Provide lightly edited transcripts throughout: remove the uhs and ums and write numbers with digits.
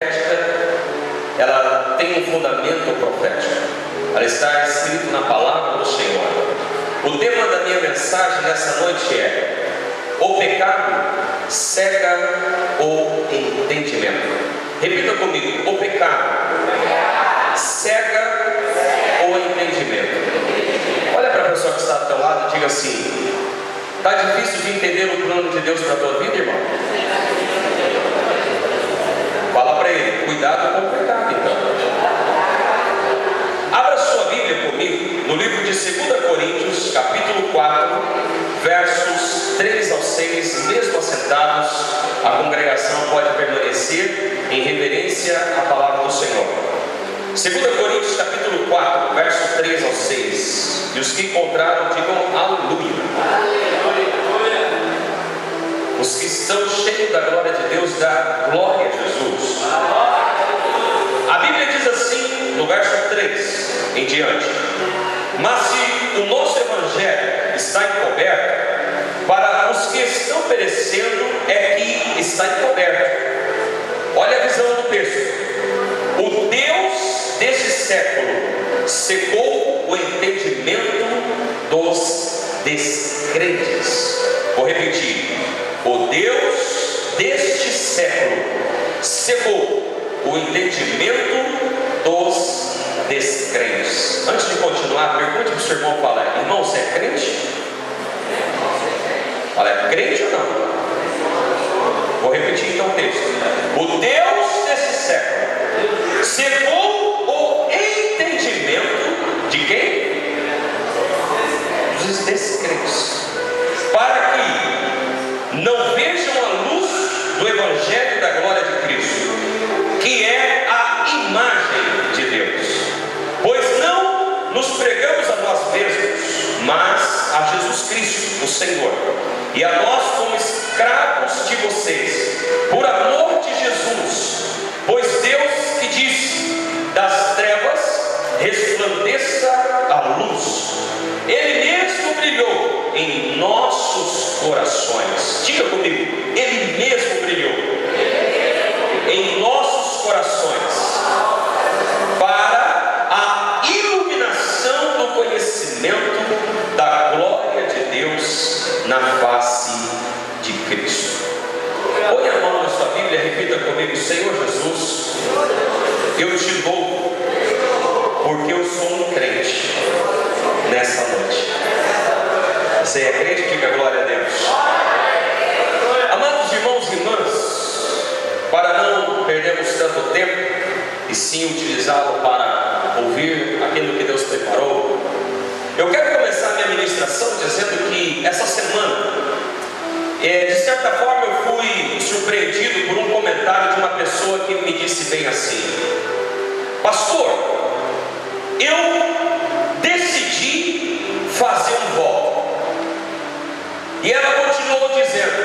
ela tem um fundamento profético. Ela está escrita na palavra do Senhor. O tema da minha mensagem nessa noite é: o pecado cega o entendimento. Repita comigo: o pecado cega o entendimento. Olha para a pessoa que está ao teu lado e diga assim: está difícil de entender o plano de Deus para a tua vida, irmão? Fala para ele: cuidado com o pecado, então. Abra sua Bíblia comigo no livro de 2 Coríntios, capítulo 4, versos 3 ao 6. Mesmo assentados, a congregação pode permanecer em reverência à palavra do Senhor. 2 Coríntios, capítulo 4, versos 3 ao 6. E os que encontraram, digam aleluia. Os que estão cheios da glória de Deus, da glória a Jesus. A Bíblia diz assim, no verso 3 em diante: mas se o nosso evangelho está encoberto, para os que estão perecendo é que está encoberto. Olha a visão do texto: o Deus deste século secou o entendimento dos descrentes. Vou repetir: o Deus deste século secou o entendimento dos descrentes. Antes de continuar, pergunte para o seu irmão: fala, irmão, você é crente? Fala, é crente ou não? Vou repetir então o texto: o Deus desse século secou o entendimento de quem? Dos descrentes, para que não vejam a luz do Evangelho da glória de Cristo, que é a imagem de Deus. Pois não nos pregamos a nós mesmos, mas a Jesus Cristo, o Senhor, e a nós como escravos de vocês, por amor de Jesus. Pois Deus que disse: das trevas resplandeça a luz, Ele mesmo brilhou em nossos corações. Diga comigo: Ele mesmo brilhou em nossos corações, para a iluminação do conhecimento da glória de Deus na face de Cristo. Põe a mão na sua Bíblia, repita comigo: Senhor Jesus, eu te louvo, porque eu sou um crente nessa noite. Você é crente? Diga glória a Deus. Amados irmãos e irmãs, para não perdermos tanto tempo e sim utilizá-lo para ouvir aquilo que Deus preparou, eu quero começar a minha ministração dizendo que essa semana, de certa forma, eu fui surpreendido por um comentário de uma pessoa que me disse bem assim: pastor, eu decidi fazer um voto. E ela continuou dizendo: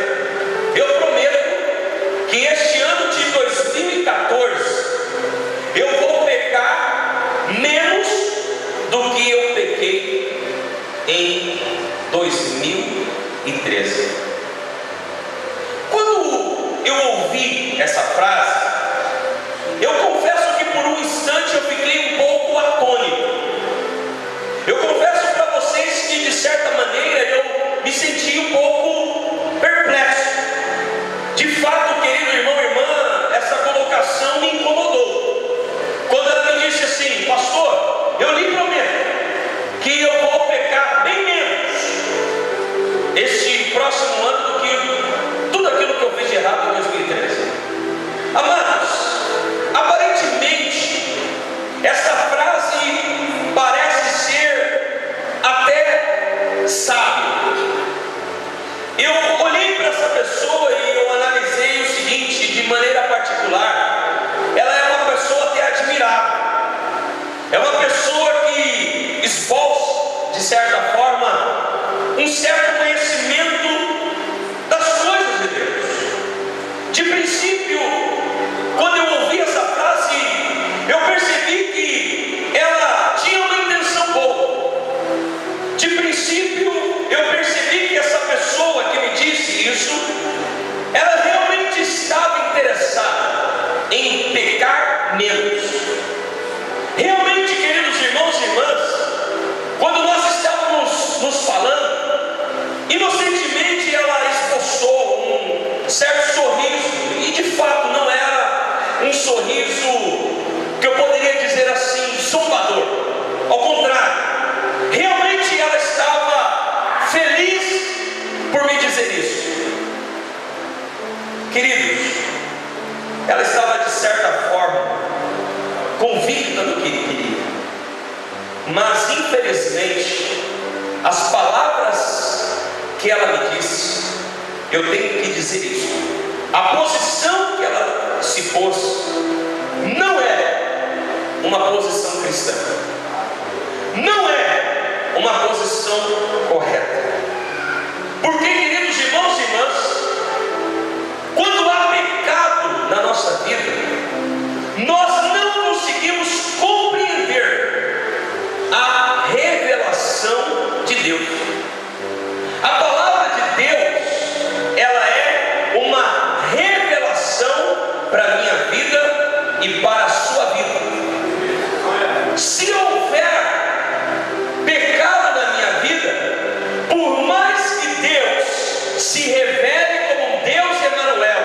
eu prometo que este ano de 2014 eu vou pecar menos do que eu pequei em 2013. Quando eu ouvi essa frase, eu confesso que por um instante eu fiquei um pouco atônito. Eu confesso para vocês que, de certa maneira, eu me senti um pouco perplexo. De fato, querido irmão e irmã, essa colocação me incomodou. Quando ela me disse assim: pastor, eu lhe prometo que eu vou pecar bem menos este próximo ano do que tudo aquilo que eu fiz de errado em 2013. Amados, aparentemente essa frase parece ser até sábia. Eu olhei para essa pessoa e eu analisei o seguinte: de maneira particular, ela é uma pessoa que é admirável, é uma pessoa que esboça, de certa forma, um certo conhecimento das coisas de Deus. De princípio, quando eu ouvi essa frase, eu percebi que ela tinha uma intenção boa. De princípio, eu percebi que essa pessoa que me disse isso, ela realmente estava interessada em pecar. pecar menos. Realmente, queridos irmãos e irmãs, quando nós estávamos nos falando, inocentemente ela esboçou um certo sorriso, e de fato não era um sorriso que eu poderia dizer assim, zombador. Ao contrário, realmente ela estava feliz por me dizer isso. Queridos, ela estava de certa forma convicta do que queria, mas infelizmente as palavras que ela me disse, eu tenho que dizer isso, a posição que ela se pôs não é uma posição cristã, não é uma posição correta. Porque, queridos irmãos e irmãs, quando há pecado na nossa vida, nós não conseguimos compreender a revelação de Deus. A palavra de Deus, ela é uma revelação para a minha vida e para a sua vida. Se houver pecado na minha vida, por mais que Deus se revele como um Deus Emanuel,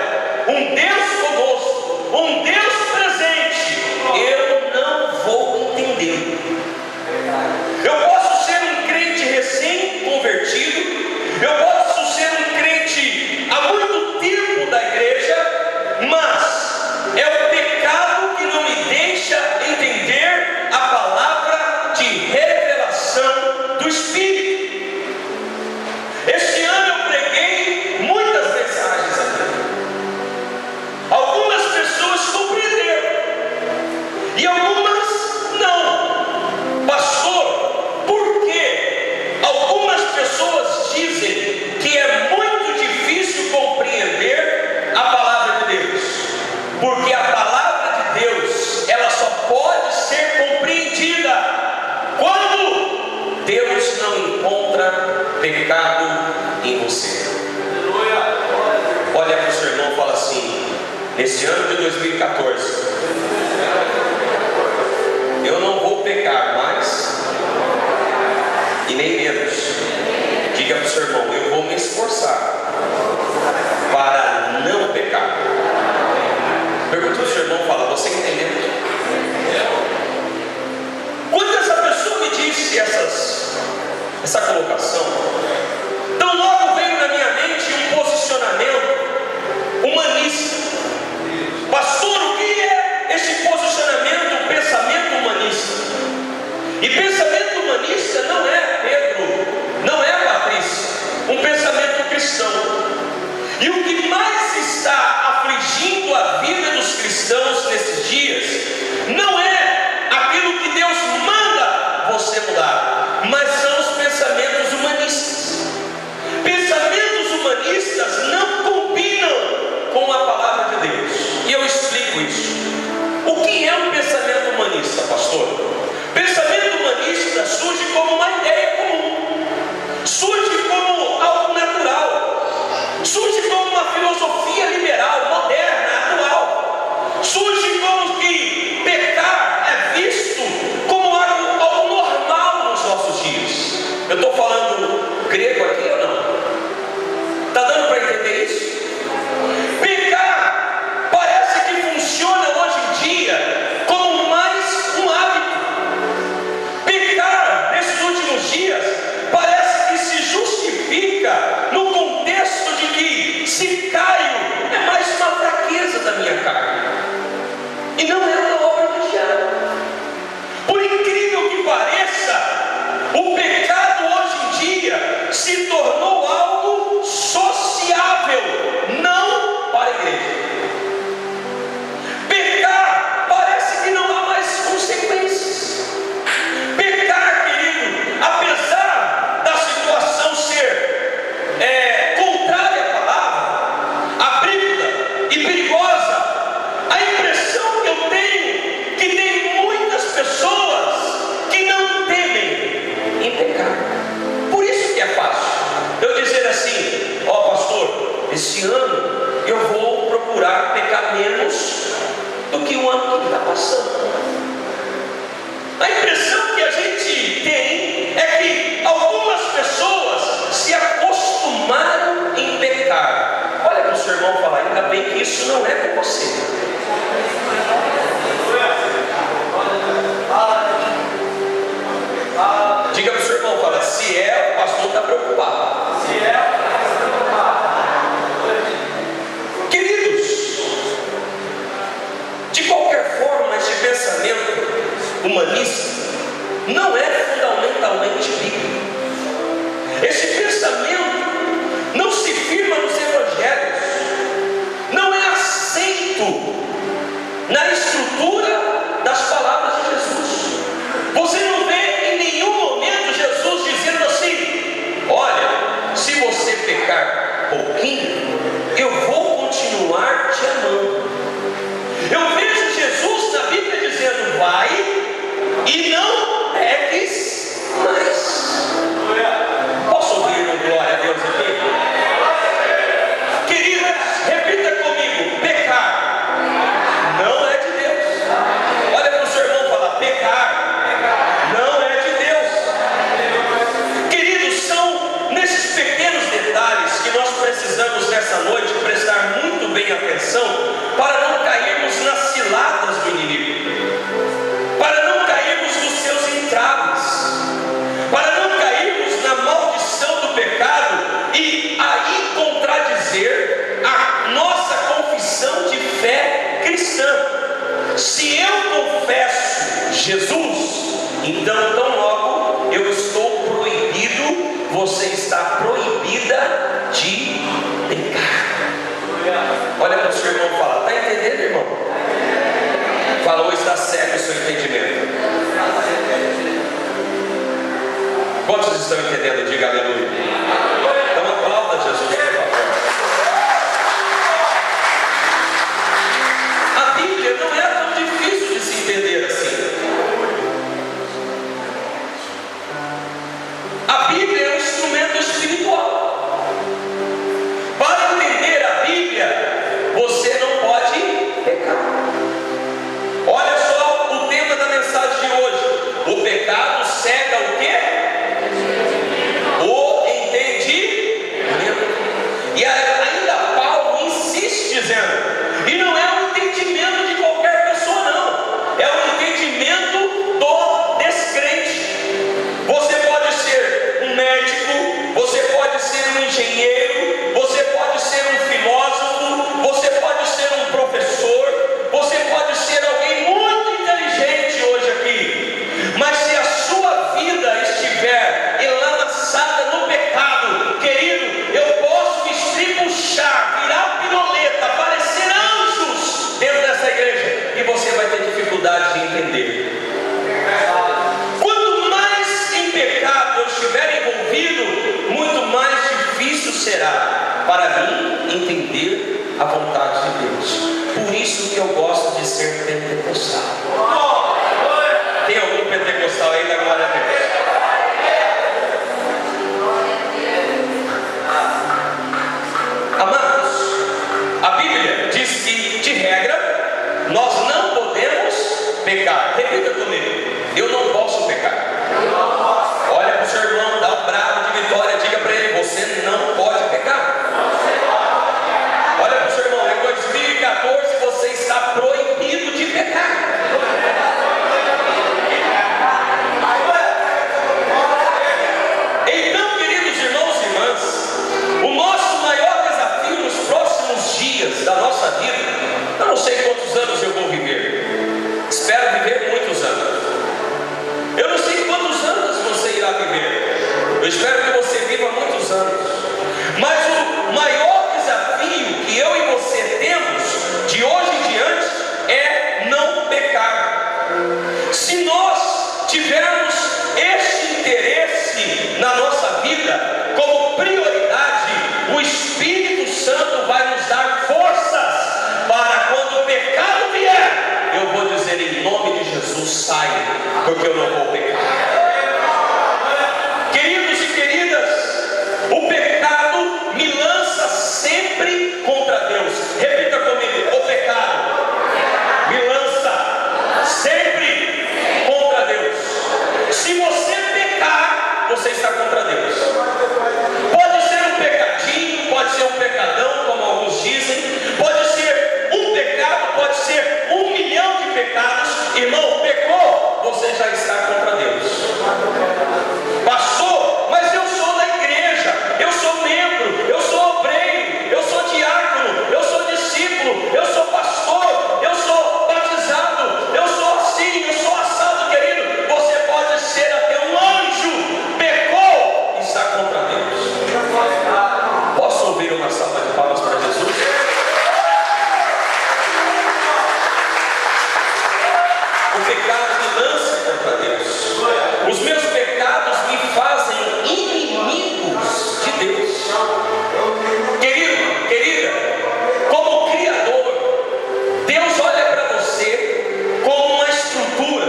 um Deus conosco, um Deus presente, eu não vou entender. Eu posso ser um crente recém-convertido, eu posso ser um crente há muito tempo da igreja, mas é o pecado que não me deixa entender a palavra de revelação do Espírito. Este ano eu preguei muitas mensagens aqui. Algumas pessoas compreenderam e algumas não. Pastor, por que algumas pessoas dizem que é muito difícil compreender a palavra de Deus? Porque a palavra de Deus, ela só pode ser compreendida quando Deus não encontra pecado em você. Olha para o seu irmão e fala assim: nesse ano de 2014, eu não vou pecar mais e nem menos. Diga para o seu irmão: eu vou me esforçar para não pecar. Pergunta para o seu irmão, fala: você entendeu? Quando essa pessoa me disse essa colocação, então logo veio na minha mente um posicionamento humanista. Pastor, o que é esse posicionamento, um pensamento humanista? E pensamento humanista não é, Pedro, não é, Patrícia, um pensamento cristão. E o que mais está afligindo a vida dos cristãos nesses dias não é aquilo que Deus manda você mudar, mas são os pensamentos humanistas. Pensamentos humanistas não combinam com a palavra de Deus. E eu explico isso. O que é um pensamento humanista, pastor? Pensamento humanista surge como uma ideia comum, surge como algo natural, surge como uma filosofia liberal, moderna, atual, surge como que pecar é visto como algo normal nos nossos dias. Eu estou falando grego aqui ou não? Está dando para entender isso? coração. A impressão que a gente tem é que algumas pessoas se acostumaram em pecar. Olha para o seu irmão e fala: ainda bem que isso não é com você. Diga para o seu irmão, fala: se é, o pastor está preocupado. Se é, queridos, de qualquer forma, esse pensamento humanista não é fundamentalmente bíblico. Esse pensamento não se firma nos evangelhos, não é aceito na estrutura das palavras de Jesus. Você não vê em nenhum momento Jesus dizendo assim: olha, se você pecar pouquinho, eu vou continuar te amando. Eu vejo Jesus na Bíblia dizendo: vai e não peques mais. Posso ouvir um glória a Deus aqui? Queridas, repita comigo: pecar não é de Deus. Olha para o seu irmão e fala: pecar não é de Deus. Queridos, são nesses pequenos detalhes que nós precisamos nessa noite prestar muito bem atenção, para não cairmos nas ciladas do inimigo, para não cairmos nos seus entraves, para não cairmos na maldição do pecado e aí contradizer a nossa confissão de fé cristã. Se eu confesso Jesus, então tão logo eu estou proibido, você está proibida de pecar. Olha para o seu irmão e fala: está entendendo, irmão? Fala: hoje está certo o seu entendimento. Quantos estão entendendo? Diga aleluia. Então aplauda Jesus, por favor. A Bíblia não é tão difícil de se entender assim. A Bíblia é um instrumento espiritual. Para entender a Bíblia, você não pode pecar. Olha só o tema da mensagem de hoje: o pecado cega o quê? O entendimento. E ainda Paulo insiste dizendo: e não é o entendimento de qualquer pessoa, não, é o entendimento do descrente. Você pode ser um médico, você pode ser um engenheiro, você pode ser um filósofo, você pode ser um professor, você pode ser alguém muito inteligente hoje aqui, mas se a sua vida estiver enlaçada no pecado, querido, eu posso me estribuchar, virar piroleta, parecer anjos dentro dessa igreja, e você vai ter dificuldade de entender. Quanto mais em pecado eu estiver envolvido, muito mais difícil será para mim entender a vontade de Deus. Por isso que eu gosto de ser pentecostal. Tem algum pentecostal aí? Da glória a Deus. Amados, a Bíblia diz que, de regra, nós não podemos pecar. Repita comigo: eu não posso pecar. Olha para o seu irmão, dá um brado de vitória, diga para ele: você não pode pecar. Olha para o seu irmão: em 2014 você está proibido de pecar. Então, queridos irmãos e irmãs, o nosso maior desafio nos próximos dias da nossa vida, eu não sei quantos anos eu vou viver, espero viver muitos anos. Eu não sei quantos anos você irá viver, eu espero que você viva muitos anos, mas o maior desafio que eu e você temos de hoje em diante é não pecar. Se nós tivermos este interesse na nossa vida como prioridade, o Espírito Santo vai nos dar forças para, quando o pecado vier, eu vou dizer em nome de Jesus: saia, porque eu não vou pecar. Queridos e queridas, o pecado me lança sempre contra Deus. Repita comigo: o pecado me lança o pecado me lança contra Deus. Os meus pecados me fazem inimigos de Deus. Querido, querida, como Criador, Deus olha para você como uma estrutura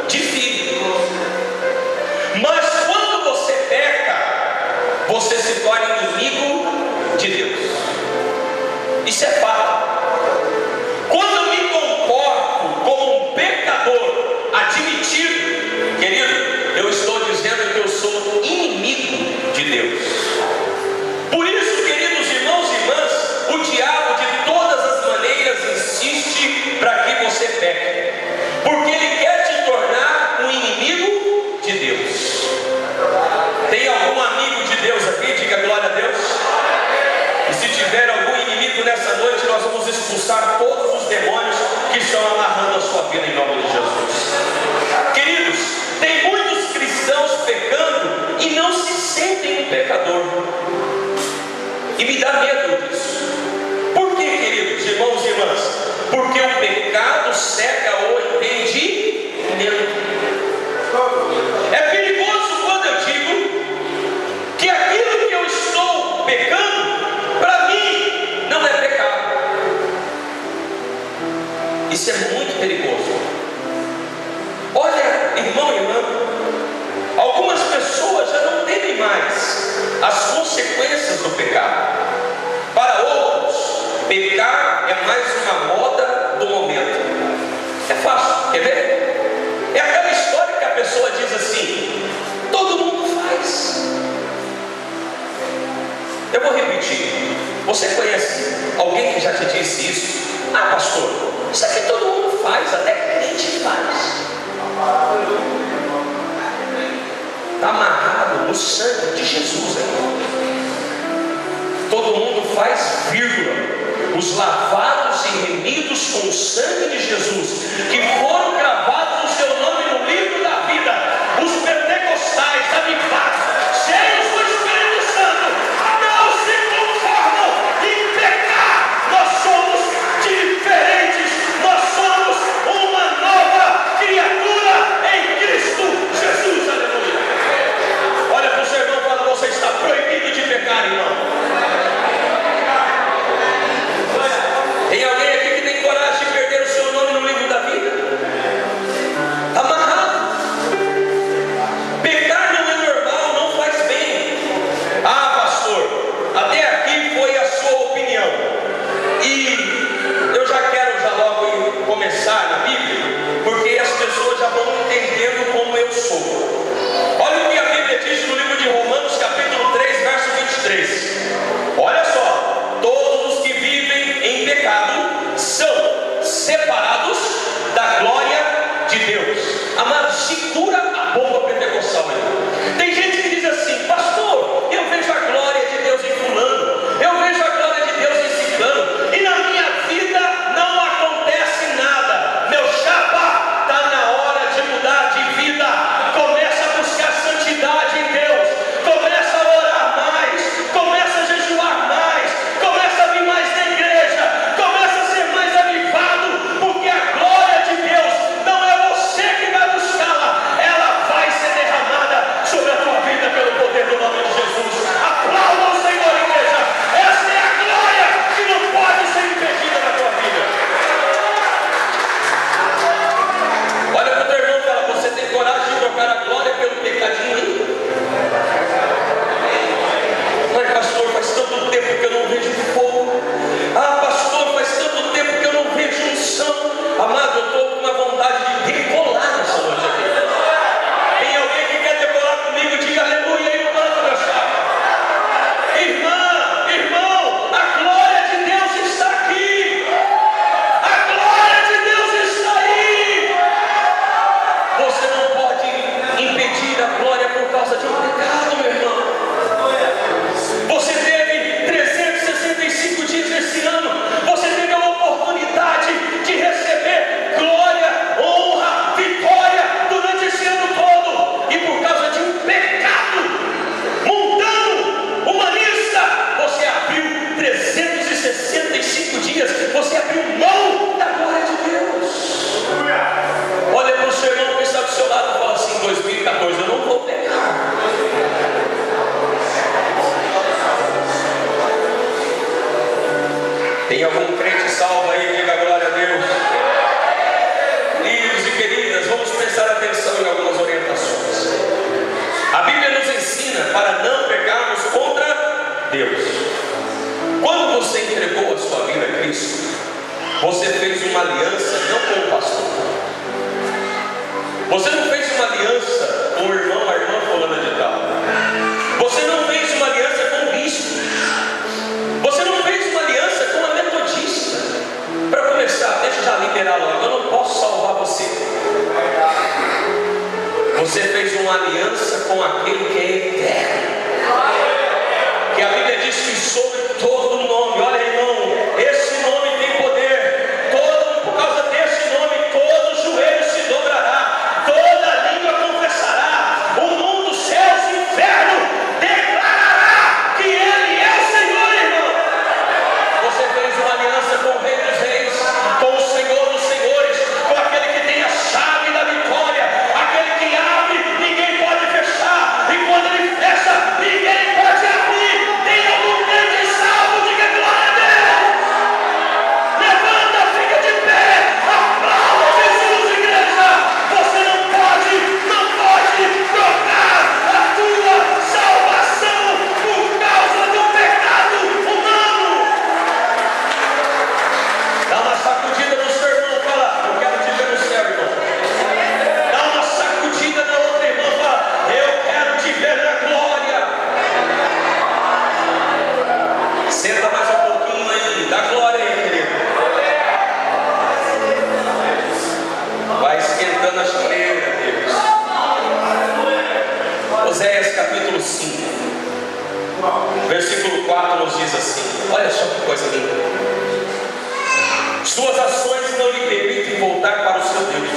de filho. Mas quando você peca, você se torna inimigo de Deus. Isso é fato. Quando eu me comporto como um pecador admitido, querido, eu estou dizendo que eu sou inimigo de Deus. Por isso, queridos irmãos e irmãs, o diabo de todas as maneiras insiste para que você peque, porque ele quer te tornar um inimigo de Deus. Tem algum amigo de Deus aqui? Diga glória a Deus. E se tiver algum inimigo nessa noite, nós vamos expulsar todos os demônios que estão amarrando a sua vida em nome de Jesus. Queridos, tem muitos cristãos pecando e não se sentem um pecador. E me dá medo disso. Por quê, queridos irmãos e irmãs? Porque o pecado cega o entendimento. É perigoso quando eu digo que aquilo que eu estou pecando, para mim, não é pecado. Isso é muito perigoso. Olha, irmão e irmã, algumas pessoas já não temem mais as consequências do pecado. Para outros, pecar é mais uma moda do momento. É fácil, quer ver? É aquela história que a pessoa diz assim: todo mundo faz. Eu vou repetir. Você conhece alguém que já te disse isso? Ah, pastor, isso aqui todo mundo faz, até crente faz. Está amarrado no sangue de Jesus, irmão. Todo mundo faz, vírgula. Os lavados e remidos com o sangue de Jesus, que foram gravados no seu nome no livro da vida. Os pentecostais, avivados, cheios do Espírito Santo, não se conformam em pecar. Nós somos diferentes. Nós somos uma nova criatura em Cristo Jesus. Aleluia. Olha para o seu irmão e fala: você está proibido de pecar, irmão. Tem alguém aqui que tem coragem de perder o seu nome no livro da vida? Está amarrado. Pecar não é normal, não faz bem. Ah, pastor, até aqui foi a sua opinião. E eu já quero logo começar na Bíblia, porque as pessoas já vão entendendo como eu sou. Olha o que a Bíblia diz no livro de Romanos, capítulo 3, verso 23. Olha só: todos os que vivem em pecado são separados da glória de Deus. Amado, segura a bomba pentecostal aí. Tem gente que diz assim: pastor, eu vejo a glória de Deus em fulano, eu vejo a glória de Deus em ciclano, e na minha vida não acontece nada. Meu chapa, está na hora de aliança não com o pastor. Você não fez uma aliança com o irmão, a irmã fulana de tal. Você não fez uma aliança com o bispo. Você não fez uma aliança com a metodista. Para começar, deixa eu já liberar logo. Eu não posso salvar você. Você fez uma aliança com aquele que é eterno. Que a Bíblia diz que sobre todo nome, olha irmão, esse nome tem poder. Por causa desse nome, todo joelho se dobrará, toda língua confessará, o mundo, céus e inferno declarará que Ele é o Senhor, irmão. Você fez uma aliança com o Rei dos Reis, com o Senhor dos Senhores, com aquele que tem a chave da vitória, aquele que abre, ninguém pode fechar, e quando Ele fecha, ninguém pode abrir. Tem algum grande salvo, diga glória a Deus. Levanta, fica de pé, aplauda Jesus, igreja. Você não pode trocar a tua salvação por causa do pecado humano. Dá uma sacudida no seu irmão, fala, eu quero te ver no céu, irmão. Dá uma sacudida na outra irmã, fala, eu quero te ver na glória. Senta mais um pouquinho aí, dá glória aí, querido. Vai esquentando a chaleira, Deus. Oséias capítulo 5, versículo 4 nos diz assim: olha só que coisa linda. Suas ações não lhe permitem voltar para o seu Deus,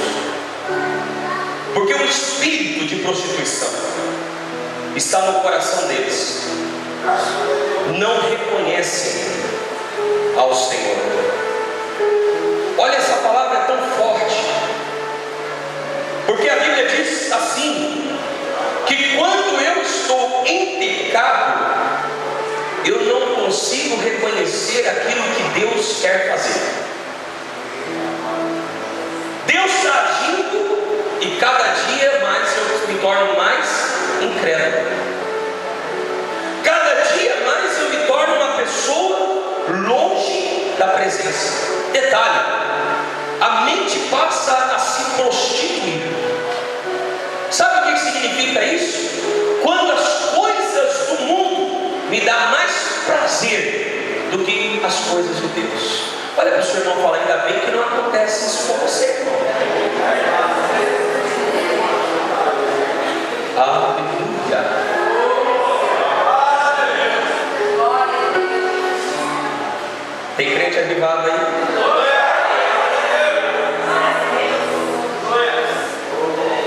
porque o espírito de prostituição está no coração deles. Não reconhecem ao Senhor. Olha, essa palavra é tão forte, porque a Bíblia diz assim, que quando eu estou em pecado, eu não consigo reconhecer aquilo que Deus quer fazer. Deus está agindo e cada dia mais eu me torno mais incrédulo. Cada dia mais eu me torno uma pessoa longe da presença. Detalhe, a mente passa a se prostituir. Sabe o que significa isso? Quando as coisas do mundo me dão mais prazer do que as coisas de Deus. Olha para o seu irmão e fala, ainda bem que não acontece isso com você, irmão. Aleluia. Tem crente avivado aí?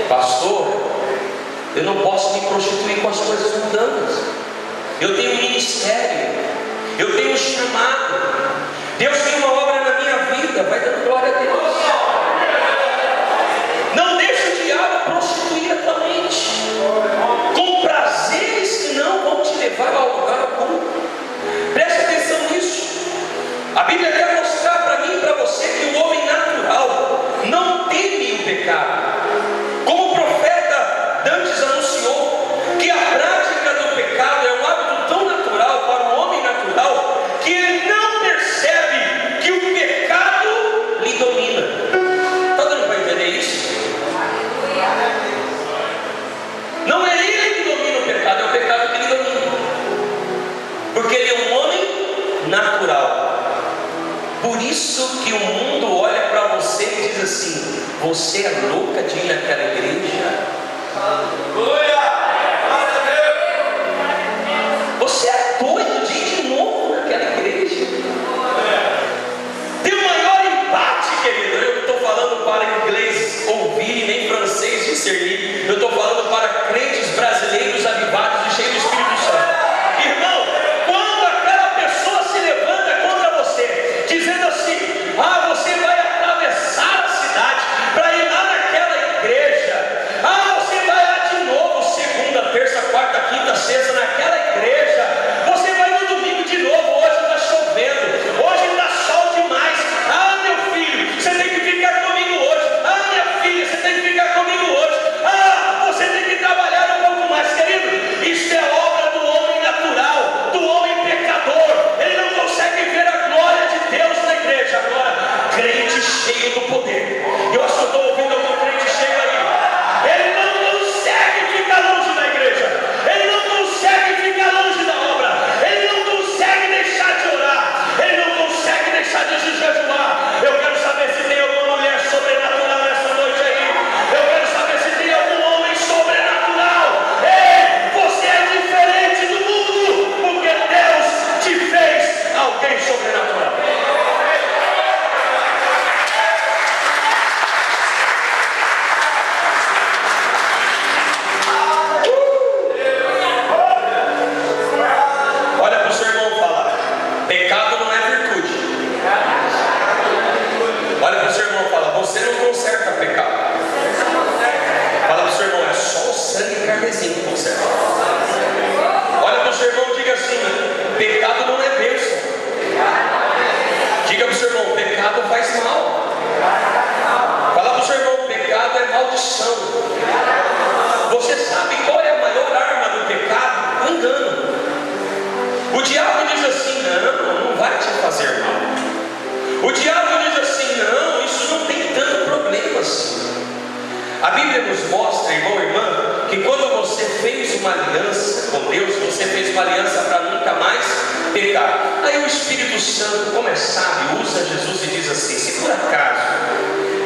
Pastor, eu não posso me prostituir com as coisas mundanas. Eu tenho um ministério, eu tenho um chamado. Deus tem uma obra na minha vida, vai dando glória a Deus. Não deixe o diabo prostituir a tua mente com prazeres que não vão te levar ao lugar algum. Preste atenção nisso. A Bíblia quer mostrar para mim e para você que o homem natural não teme o pecado. Como o profeta Dantes anunciou, que a prática do pecado é um hábito tão natural para o homem natural, que ele não percebe que o pecado lhe domina. Está dando para entender isso? Não é ele que domina o pecado, é o pecado que lhe domina. Porque ele é um homem natural. Por isso que o mundo olha para você e diz assim: você é louca de ir naquela igreja? Você é doido de ir de novo naquela igreja? Tem o maior empate, querido. Eu não estou falando para inglês ouvir e nem francês discernir. Eu estou falando para crentes brasileiros avivados e cheios do Espírito Santo. Irmão, quando aquela pessoa se levanta contra você, dizendo assim: você vai atravessar a cidade para ir lá naquela igreja, você vai lá de novo, assim. A Bíblia nos mostra, irmão e irmã, que quando você fez uma aliança com Deus, você fez uma aliança para nunca mais pecar. Aí o Espírito Santo, como é sábio, usa Jesus e diz assim: se por acaso,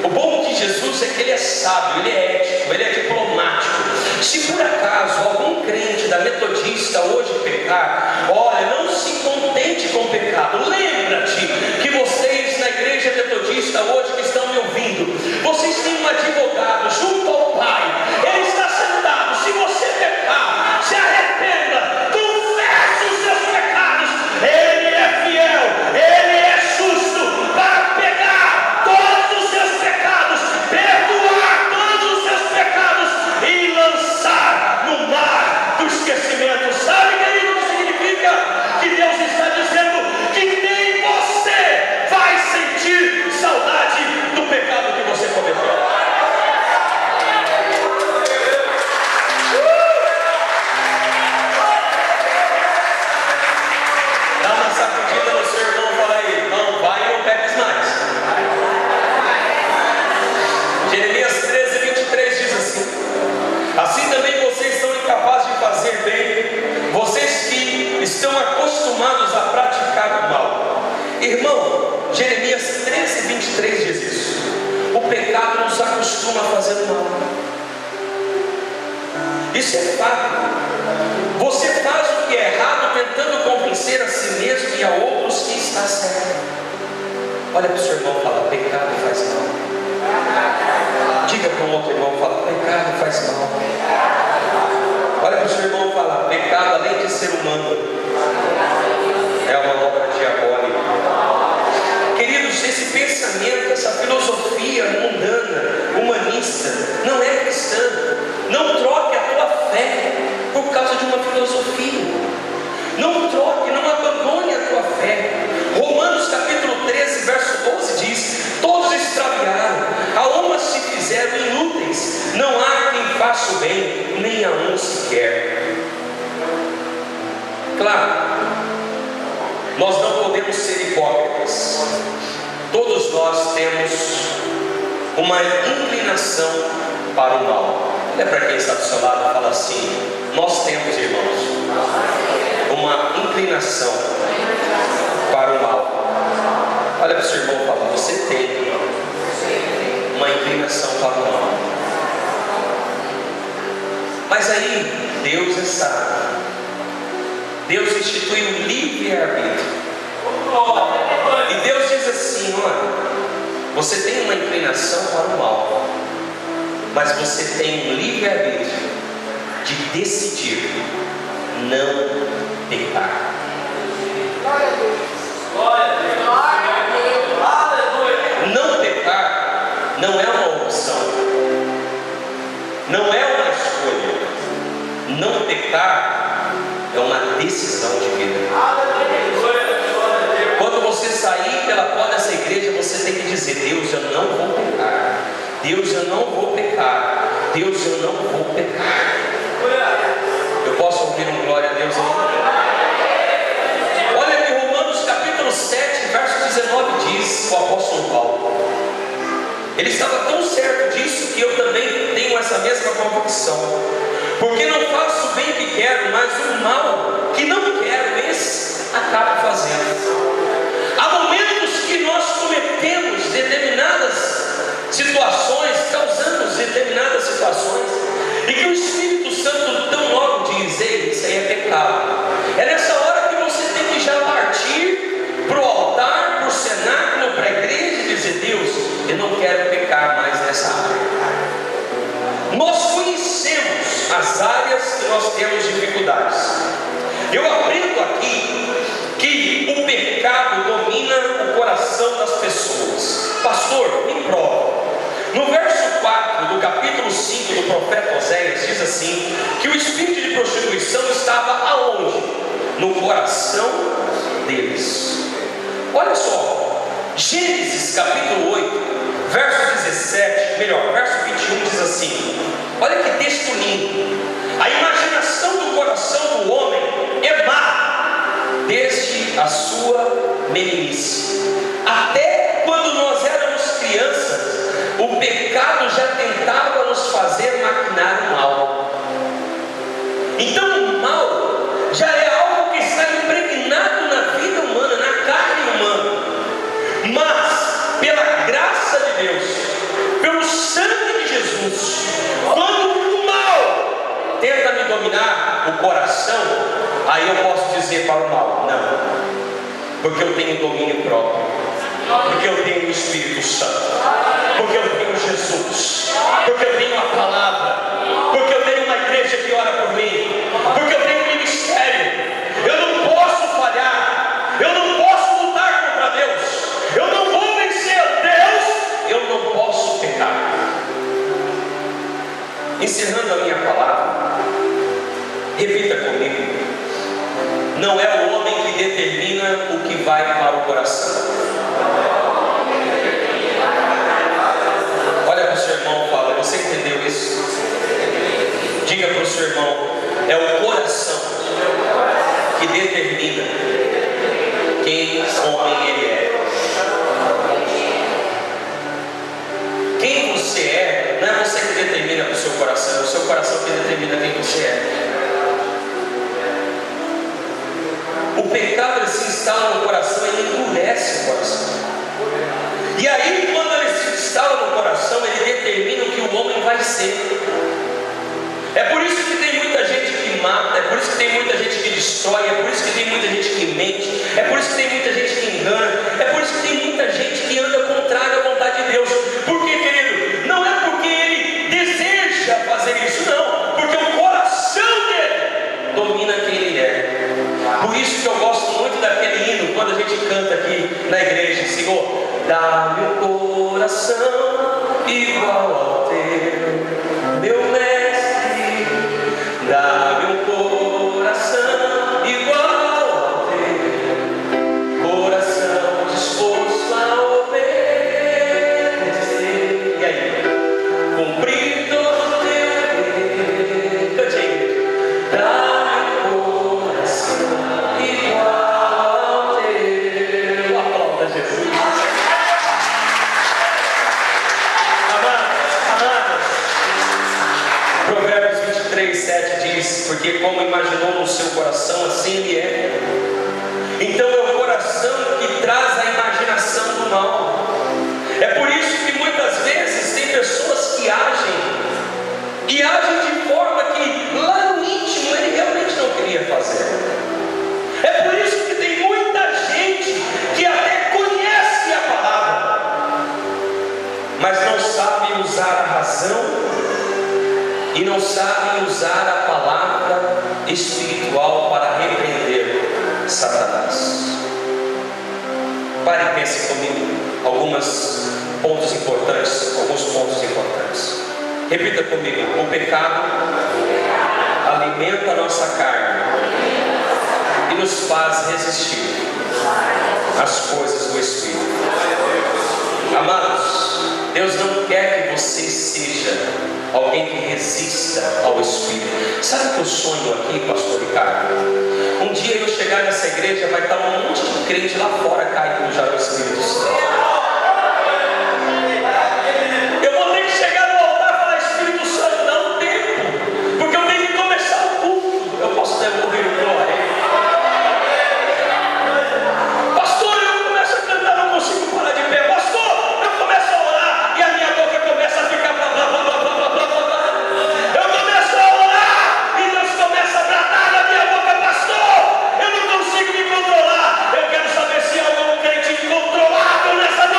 o bom de Jesus é que ele é sábio, ele é ético, ele é diplomático. Se por acaso algum crente da Metodista hoje pecar, olha, não se contente com o pecado. Lembra-te que vocês na igreja Metodista hoje que estão me ouvindo, vocês têm um advogado junto ao Pai. Ele está sentado. Se você pecar, se arrependa, confesse os seus pecados. Ele é fiel, ele é justo para pegar todos os seus pecados, perdoar todos os seus pecados e lançar no mar do esquecimento. Sabe, querido, o que significa? Que Deus está dizendo que nem você vai sentir saudade do pecado que você cometeu. Dá uma sacudida no seu irmão e fala aí: não vai e não peques mais. Jeremias 13:23 diz assim: assim também vocês são incapazes de fazer bem, vocês que estão acostumados a praticar o mal. Irmão, Jeremias 13:23 diz isso. O pecado nos acostuma a fazer o mal. Isso é fato. Você faz o que é errado tentando convencer a si mesmo e a outros que está certo. Olha para o seu irmão e fala: pecado faz mal. Diga para um outro irmão e fala: pecado faz mal. Olha para o seu irmão e fala: pecado, além de ser humano, é uma obra diabólica. Queridos, esse pensamento, essa filosofia mundana, humanista, não é cristã. Não troque a tua fé por causa de uma filosofia. Não troque, não abandone a tua fé. Romanos capítulo 13, verso 12 diz: todos extraviaram, a uma se fizeram inúteis, não há quem faça o bem, nem a um sequer. Claro, nós não podemos ser hipócritas. Todos nós temos uma inclinação para o mal. Olha para quem está do seu lado e fala assim: nós temos, irmãos, uma inclinação para o mal. Olha para o seu irmão e fala: você tem uma inclinação para o mal. Mas aí Deus é sábio. Deus instituiu o livre-arbítrio. E Deus diz assim: olha, você tem uma inclinação para o mal, mas você tem um livre-arbítrio de decidir não pecar. Não pecar não é uma opção, não é uma escolha. Não pecar é uma decisão de vida. Quando você sair pela porta dessa igreja, você tem que dizer: Deus, eu não vou pecar. Deus, eu não vou pecar. Deus, eu não vou pecar. Eu posso ouvir um glória a Deus? Olha que Romanos capítulo 7, verso 19 diz o apóstolo Paulo. Ele estava tão certo disso que eu também tenho essa mesma convicção. Porque não faço o bem que quero, mas o mal que não quero, esse acabo fazendo. Há momentos que nós cometemos determinadas situações, causamos determinadas situações, e que o Espírito Santo tão logo diz: ei, isso aí é pecado. É nessa hora que você tem que já partir para o altar, para o cenáculo, para a igreja e dizer: Deus, eu não quero pecar mais nessa área. Nós conhecemos as áreas que nós temos dificuldades. Eu aprendo aqui que o pecado domina o coração das pessoas. Pastor, me prova. No verso 4 do capítulo 5 do profeta Oséias diz assim: que o espírito de prostituição estava aonde? No coração deles. Olha só, Gênesis capítulo 8, verso 17, verso 21 diz assim: olha que texto lindo. A imaginação do coração do homem é má desde a sua meninice. Até quando nós éramos crianças, o pecado já tentava nos fazer maquinar o mal. Então o mal já é algo que está impregnado na vida humana, na carne humana. Mas, pela graça de Deus, pelo sangue de Jesus, quando o mal tenta me dominar o coração, aí eu posso dizer para o mal: não, porque eu tenho domínio próprio, porque eu tenho o Espírito Santo, porque eu tenho Jesus, porque eu tenho a palavra, porque eu tenho uma igreja que ora por mim, porque eu tenho um ministério. Eu não posso falhar, eu não posso lutar contra Deus, eu não vou vencer Deus, eu não posso pecar. Encerrando a minha palavra, repita comigo: não é o homem que determina o que vai para o coração. Olha para o seu irmão e fala: você entendeu isso? Diga para o seu irmão: é o coração que determina quem homem ele é. Quem você é, não é você que determina o seu coração, é o seu coração que determina quem você é. O pecado ele se instala no coração, ele endurece o coração. E aí, quando ele se instala no coração, ele determina o que o homem vai ser. É por isso que tem muita gente que mata, é por isso que tem muita gente que destrói, é por isso que tem muita gente que mente, é por isso que tem muita gente que engana, é por isso que tem muita gente que anda contrário à vontade de Deus. Por quê, querido? Não é porque ele deseja fazer isso, não, porque o coração dele domina quem ele é. Por isso que eu gosto muito daquele hino, quando a gente canta aqui na igreja: Senhor, dá-me um coração igual ao teu, meu mestre, dá-me um coração igual ao teu, coração disposto a obedecer. E aí? Cumprir todo o teu querer. Cante aí. Dá-me um coração igual ao teu. Aplauda Jesus. Provérbios 23:7 diz: porque como imaginou no seu coração, assim ele é. Então é o coração que traz a imaginação do mal. É por isso que muitas vezes tem pessoas que agem de forma que lá no íntimo ele realmente não queria fazer. É por isso que tem muita gente que até conhece a palavra, mas não sabe usar a razão e não sabem usar a palavra espiritual para repreender Satanás. Pare e pense comigo alguns pontos importantes. Repita comigo: o pecado alimenta a nossa carne e nos faz resistir às coisas do Espírito. Amados, Deus não quer que você seja alguém que resista ao Espírito. Sabe o que eu sonho aqui, pastor Ricardo? Um dia eu chegar nessa igreja, vai estar um monte de crente lá fora caído já no Espírito Santo. Eu vou ter que chegar no altar e falar: Espírito Santo, dá um tempo, porque eu tenho que começar o culto. Eu posso devolver o glória. Pastor, eu começo a cantar, não consigo parar de pé. Pastor, eu começo a orar e a minha boca começa a ficar blá blá blá blá blá blá blá. Eu começo a orar e Deus começa a bradar na minha boca: pastor, eu não consigo me controlar. Eu quero saber se há algum crente incontrolável nessa noite.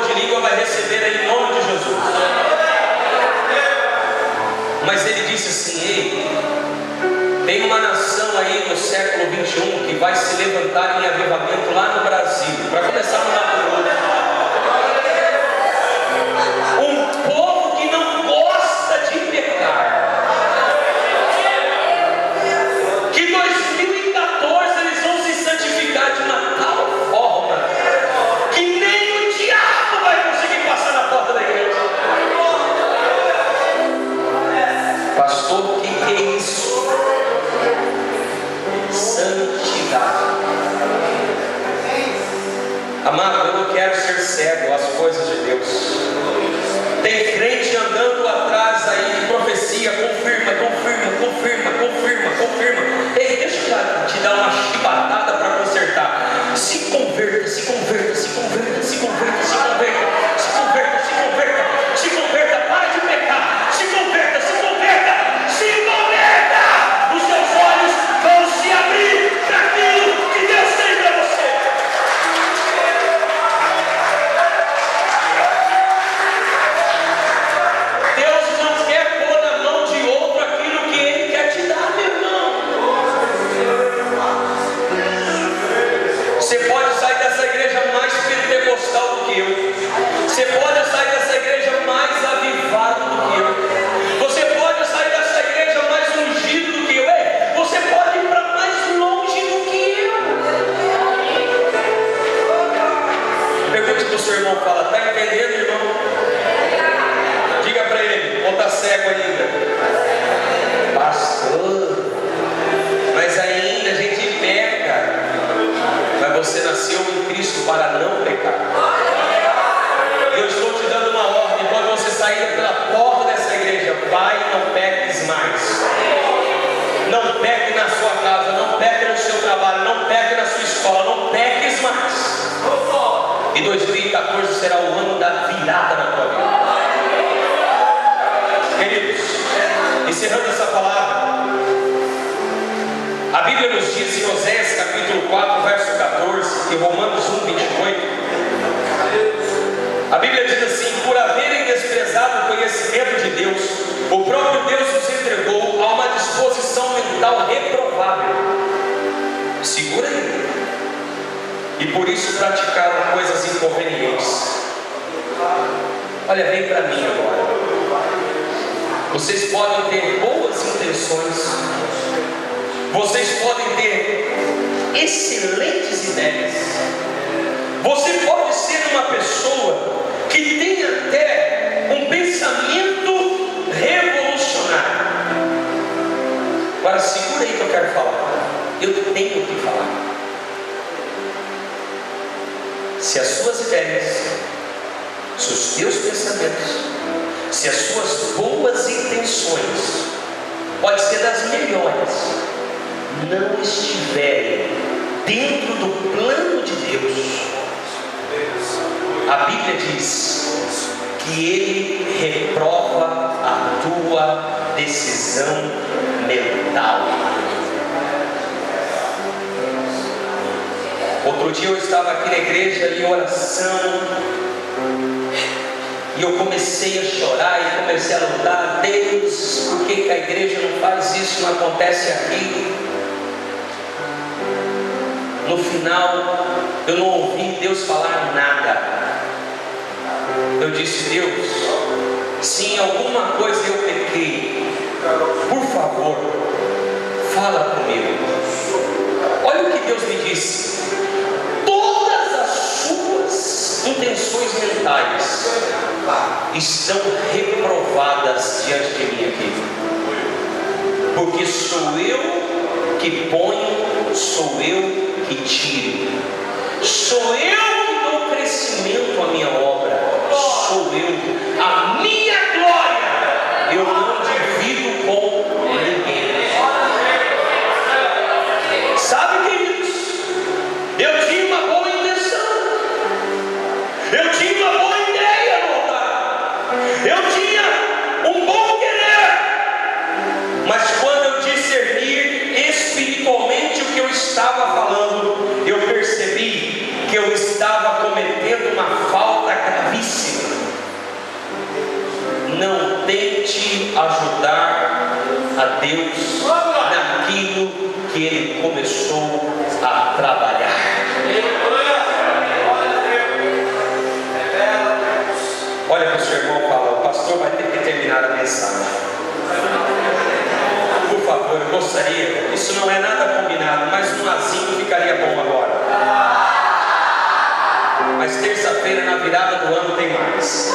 de língua vai receber aí em nome de Jesus. Mas ele disse assim: ei, tem uma nação aí no século 21 que vai se levantar em avivamento lá no Brasil, para começar no Mato Grosso. Um povo que não gosta de pecar, que em 2014 eles vão se santificar de uma tal forma que nem o diabo vai conseguir passar na porta da igreja. Pastor, o que é isso? Santidade. Amado, eu não quero ser cego às coisas de Deus. Tem crente andando atrás aí de profecia, confirma. Ei, deixa eu te dar uma chibatada para consertar. Se converta. Para de pecar. Se converta. Os seus olhos vão se abrir para aquilo que Deus tem para você. Deus não quer pôr na mão de outro aquilo que Ele quer te dar, meu irmão. Você pode sair dessa igreja mais pentecostal do que eu. Você pode sair dessa igreja mais avivado do que eu. Você pode sair dessa igreja mais ungido do que eu. Ei, você pode ir para mais longe do que eu. Pergunte para o seu irmão, fala: está entendendo, irmão? Diga para ele, ou está cego ainda? Pastor, mas ainda a gente peca. Mas você nasceu em Cristo para não pecar. Eu estou te dando uma ordem. Quando você sair pela porta dessa igreja, vai e não peques mais. Não peque na sua casa, não peque no seu trabalho, não peque na sua escola, não peques mais. E 2014 será o ano da virada na tua vida. Queridos, encerrando essa palavra, a Bíblia nos diz em Oséias capítulo 4, verso 14, e Romanos 1, 28, a Bíblia diz assim: por haverem desprezado o conhecimento de Deus, o próprio Deus os entregou a uma disposição mental reprovável. Segura aí. E por isso praticaram coisas inconvenientes. Olha, vem para mim agora. Vocês podem ter boas intenções, vocês podem ter excelentes ideias, você pode ser uma pessoa que tem até um pensamento revolucionário. Agora segura aí que eu quero falar. Eu tenho que falar. Se as suas ideias, se os teus pensamentos, se as suas boas intenções, pode ser das melhores, não estiverem dentro do plano de Deus, a Bíblia diz que Ele reprova a tua decisão mental. Outro dia eu estava aqui na igreja em oração, e eu comecei a chorar e comecei a lutar: Deus, por que a igreja não faz isso, não acontece aquilo? No final, eu não ouvi Deus falar nada. Eu disse: Deus, se em alguma coisa eu pequei, por favor, fala comigo. Olha o que Deus me disse: todas as suas intenções mentais estão reprovadas diante de mim aqui, porque sou eu que ponho, sou eu que tiro, sou eu que dou crescimento à minha obra, sou eu, a minha glória eu não divido com ninguém. Sabe, queridos, eu tinha uma boa intenção, eu tinha uma boa ideia no altar, eu tinha um bom querer, mas quando eu discernir espiritualmente o que eu estava falando, eu percebi que eu estava cometendo uma falta gravíssima. Deus naquilo que ele começou a trabalhar. Olha para o seu irmão e fala: o pastor vai ter que terminar a mensagem. Por favor, eu gostaria, isso não é nada combinado, mas um azinho ficaria bom agora. Mas terça-feira, na virada do ano, tem mais.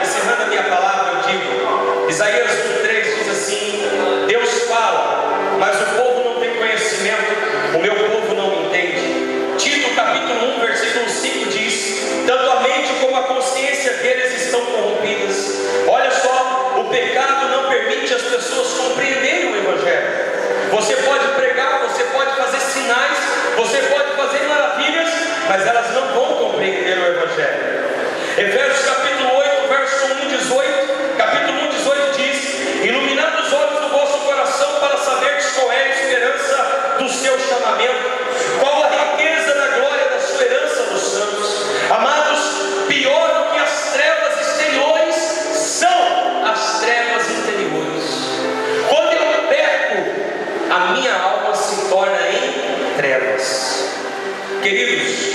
Encerrando a minha palavra, eu digo: Isaías 1:3 diz assim: Deus fala, mas o povo não tem conhecimento, o meu povo não me entende. Tito capítulo 1, versículo 5 diz: tanto a mente como a consciência deles estão corrompidas. Olha só, o pecado não permite as pessoas compreenderem o Evangelho. Você pode pregar, você pode fazer sinais, você pode fazer maravilhas, mas elas não vão compreender o Evangelho. Efésios capítulo 8, verso 1:18, capítulo 1:18 diz: iluminando os olhos do vosso coração para saberdes qual é a esperança do seu chamamento, qual a riqueza da glória da sua herança nos santos. Amados, pior do que as trevas exteriores são as trevas interiores. Quando eu peco, a minha alma se torna em trevas. Queridos,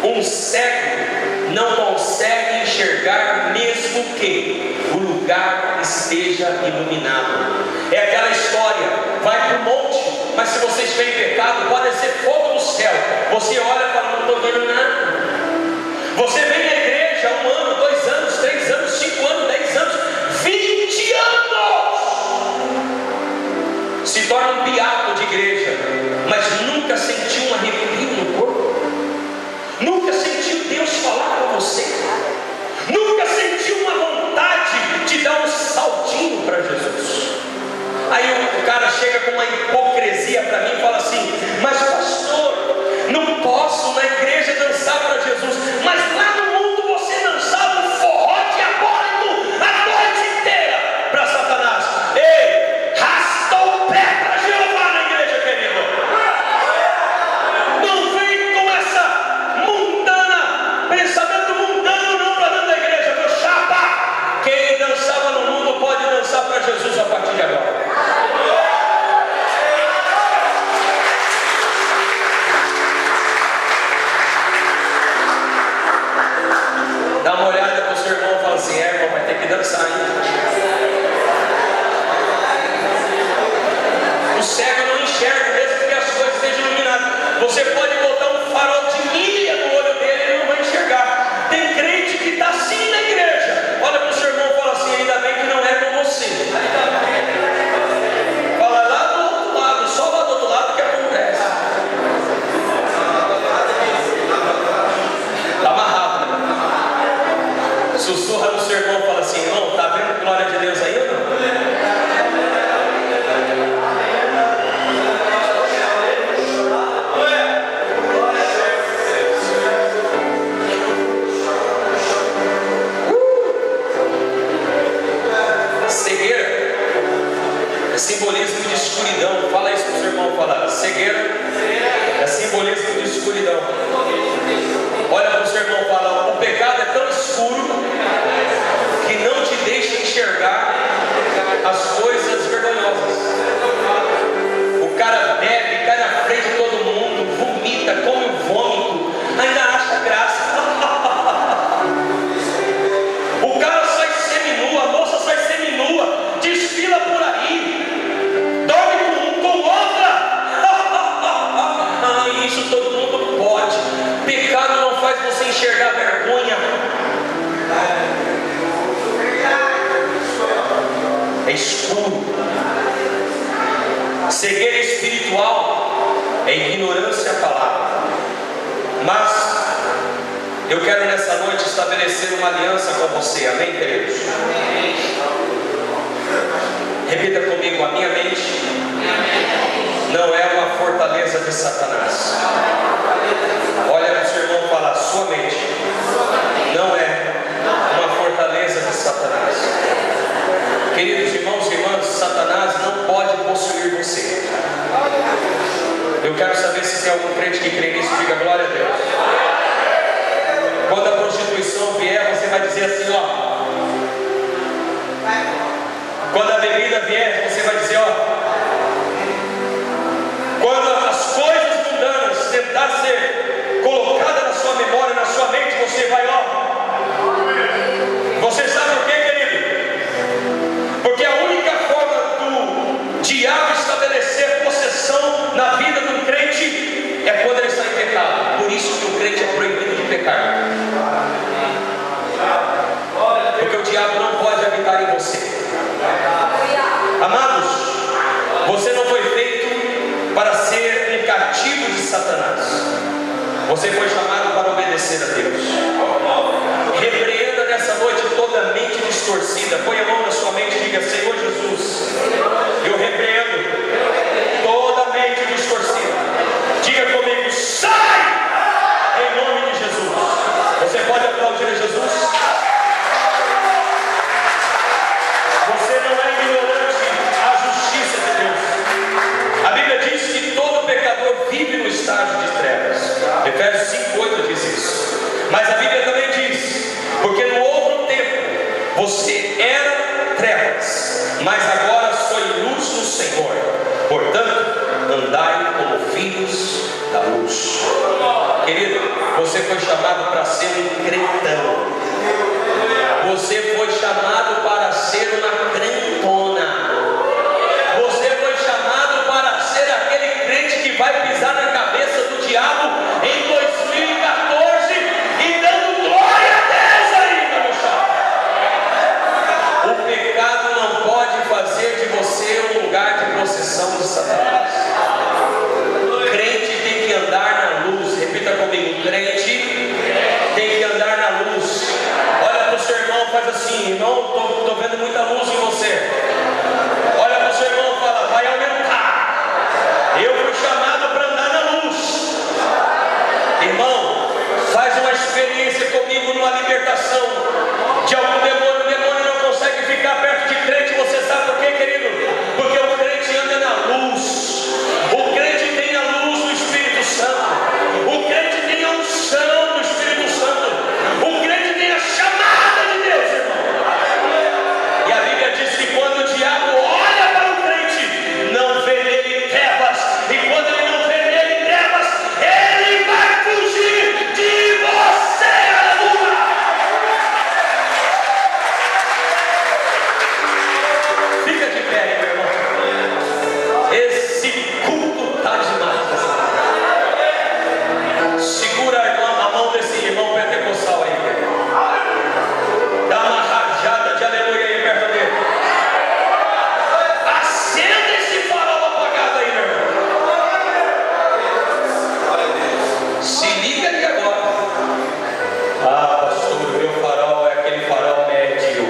um cego não consegue enxergar mesmo que o lugar esteja iluminado. É aquela história: vai para o monte, mas se você estiver em pecado, pode ser fogo no céu. Você olha e fala: não estou vendo nada. Você vem na igreja 1 ano, 2 anos, 3 anos, 5 anos, 10 anos, 20 anos, se torna um piato de igreja, mas nunca sentiu um arrepio no corpo, nunca sentiu Deus falar com você, nunca sentiu uma vontade de dar um saltinho para Jesus. Aí o cara chega com uma hipocrisia para mim e fala assim: mas pastor, não posso na igreja dançar para Jesus, mas lá no mundo você dançava um forró diabólico a noite inteira para Satanás. Ei, rasta o pé para Jeová na igreja, querido. Não vem com essa mundana, pensamento mundano não para dentro da igreja, meu chapa. Quem dançava no mundo pode dançar para Jesus a partir de agora. Dá uma olhada para o seu irmão e fala assim: irmão, vai ter que dançar, hein? O cego não enxerga, mesmo que as coisas estejam iluminadas. Você pode botar um farol de milha no olho dele e ele não vai enxergar. Tem crente que está assim na igreja. Olha para o seu irmão e fala assim: ainda bem que não é com você. Fala lá do outro lado, só lá do outro lado que acontece. Está amarrado. Sussurra no seu irmão e fala assim: irmão, está vendo glória de Deus aí ou não? Cegueira é simbolismo de escuridão. Fala isso para o seu irmão, fala: cegueira é simbolismo de escuridão. Olha para o seu irmão e fala: o pecado é tão escuro que não te deixa enxergar as coisas vergonhosas. O cara bebe, cai na frente de todo mundo, vomita, come um vômito, ainda acha graça. O cara sai seminua, a moça sai seminua, desfila por aí, dorme com outra. Isso todo mundo pode. Pecado não faz você enxergar vergonha. É escuro. Cegueira espiritual é ignorância à palavra. Mas eu quero nessa noite estabelecer uma aliança com você. Amém, queridos? Repita comigo: a minha mente não é uma fortaleza de Satanás. Olha para o seu irmão e fala: sua mente não é uma fortaleza de Satanás. Queridos irmãos e irmãs, Satanás não pode possuir você. Eu quero saber se tem algum crente que crê nisso. Diga glória a Deus. Quando a prostituição vier, dizer assim, ó. Quando a bebida vier, você vai Você foi chamado para obedecer a Deus. Repreenda nessa noite toda a mente distorcida. Põe a mão na sua mente e diga: Senhor Jesus, eu repreendo toda a mente distorcida. Diga comigo: sai! Em nome de Jesus. Você pode aplaudir a Jesus? Você não é ignorante à justiça de Deus. A Bíblia diz que todo pecador vive no estágio de trevas. Efésios 5:8 diz isso. Mas a Bíblia também diz: porque no outro tempo você era trevas, mas agora sois luz no Senhor. Portanto, andai como filhos da luz. Querido, você foi chamado para ser um crentão. Você foi chamado para ser uma crentona. Você foi chamado para ser aquele crente que vai pisar na cabeça do diabo em 2014 e dando glória a Deus ainda, meu chapa. O pecado não pode fazer de você um lugar de procissão de Satanás. O crente tem que andar na luz. Repita comigo: crente tem que andar na luz. Olha para o seu irmão, faz assim: irmão, estou vendo muita luz em você. Olha para o seu irmão e fala: vai aumentar. Eu fui chamado para andar na luz. Irmão, faz uma experiência comigo numa libertação de algum demônio. O demônio não consegue ficar perto de crente. Você sabe por quê, querido? Porque o crente anda na luz. O crente tem a luz do Espírito Santo. O crente tem a unção do Espírito Santo. O crente tem a chamada de Deus, irmão. E a Bíblia diz que quando o diabo olha para o crente, não vê nele trevas. E quando ele não vê nele trevas, ele vai fugir de você. Aleluia! Fica de pé, meu irmão. Esse culto está demais. Segura a mão desse irmão pentecostal aí. Dá uma rajada de aleluia aí perto dele. Acenda esse farol apagado aí, meu irmão. Se liga aqui agora. Ah, pastor, o meu farol é aquele farol médio.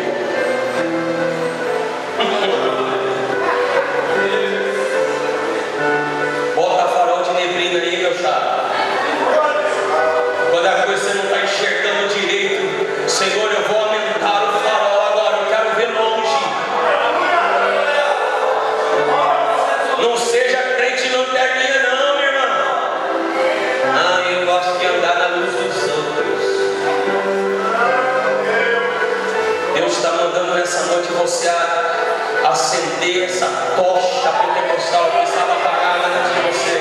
Bota farol de neblina aí, meu chapa. Quando a coisa você não está enxergando direito, Senhor, eu vou aumentar o farol agora, eu quero ver longe. Não seja crente lanterninha não, meu irmão. Ah, eu gosto de andar na luz dos outros. Deus está mandando nessa noite você acender essa tocha pentecostal que estava apagada antes de você.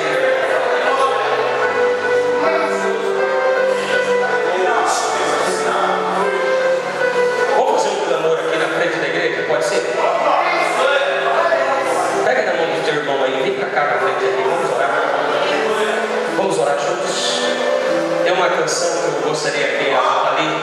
Vamos fazer um clamor aqui na frente da igreja, pode ser? Pega na mão do teu irmão aí, vem pra cá na frente aqui, vamos orar. Vamos orar juntos. É uma canção que eu gostaria que ali